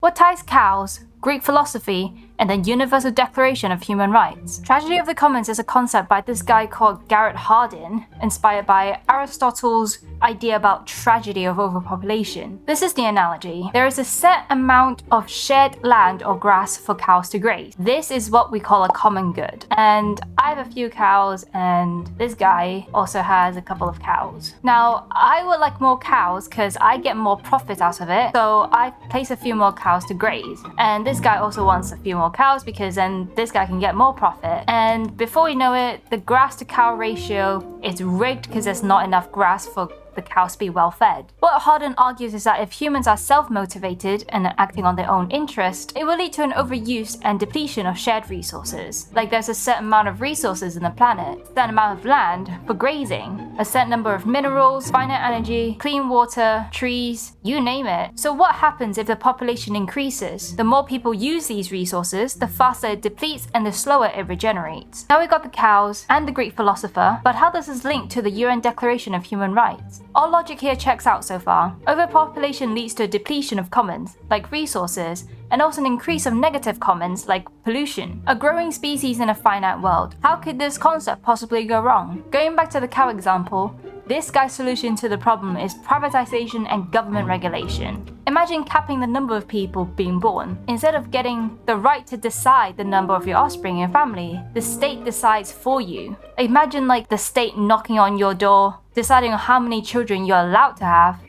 What ties cows, Greek philosophy, and the Universal Declaration of Human Rights? Tragedy of the Commons is a concept by this guy called Garrett Hardin, inspired by Aristotle's idea about tragedy of overpopulation. This is the analogy. There is a set amount of shared land or grass for cows to graze. This is what we call a common good. And I have a few cows, and this guy also has a couple of cows. Now, I would like more cows because I get more profit out of it, so I place a few more cows to graze. And this guy also wants a few more cows because then this guy can get more profit. And before you know it, the grass to cow ratio is rigged because there's not enough grass for the cows to be well fed. What Hardin argues is that if humans are self-motivated and are acting on their own interest, it will lead to an overuse and depletion of shared resources. Like there's a certain amount of resources in the planet, a certain amount of land for grazing, a certain number of minerals, finite energy, clean water, trees, you name it. So what happens if the population increases? The more people use these resources, the faster it depletes and the slower it regenerates. Now we got the cows and the Greek philosopher, but how does this link to the UN Declaration of Human Rights? All logic here checks out so far. Overpopulation leads to a depletion of commons, like resources, and also an increase of negative commons, like pollution. A growing species in a finite world. How could this concept possibly go wrong? Going back to the cow example, this guy's solution to the problem is privatization and government regulation. Imagine capping the number of people being born. Instead of getting the right to decide the number of your offspring in your family, the state decides for you. Imagine like the state knocking on your door, deciding on how many children you're allowed to have.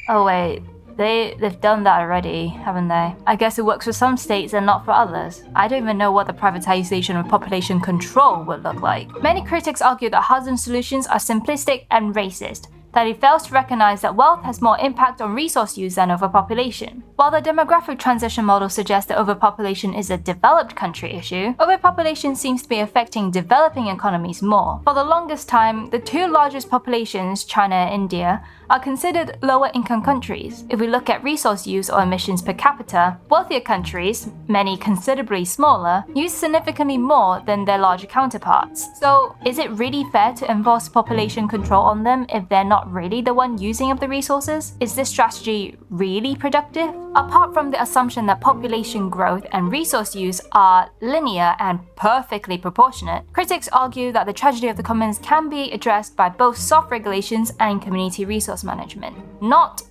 Oh wait, they've done that already, haven't they? I guess it works for some states and not for others. I don't even know what the privatization of population control would look like. Many critics argue that Hardin's solutions are simplistic and racist, that he fails to recognize that wealth has more impact on resource use than overpopulation. While the demographic transition model suggests that overpopulation is a developed country issue, overpopulation seems to be affecting developing economies more. For the longest time, the two largest populations, China and India, are considered lower income countries. If we look at resource use or emissions per capita, wealthier countries, many considerably smaller, use significantly more than their larger counterparts. So, is it really fair to enforce population control on them if they're not really the one using up the resources? Is this strategy really productive? Apart from the assumption that population growth and resource use are linear and perfectly proportionate, critics argue that the tragedy of the commons can be addressed by both soft regulations and community resource management. Not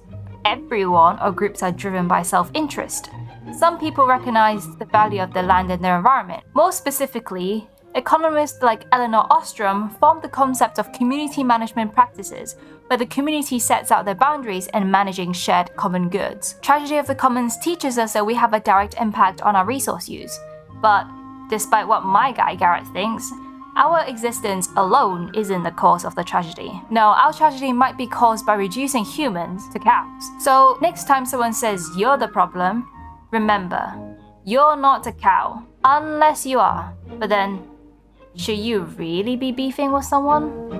everyone or groups are driven by self-interest. Some people recognize the value of the land and their environment. More specifically, economists like Elinor Ostrom formed the concept of community management practices, where the community sets out their boundaries in managing shared common goods. Tragedy of the Commons teaches us that we have a direct impact on our resource use. But despite what my guy Garrett thinks, our existence alone isn't the cause of the tragedy. No, our tragedy might be caused by reducing humans to cows. So next time someone says you're the problem, remember, you're not a cow, unless you are. But then, should you really be beefing with someone?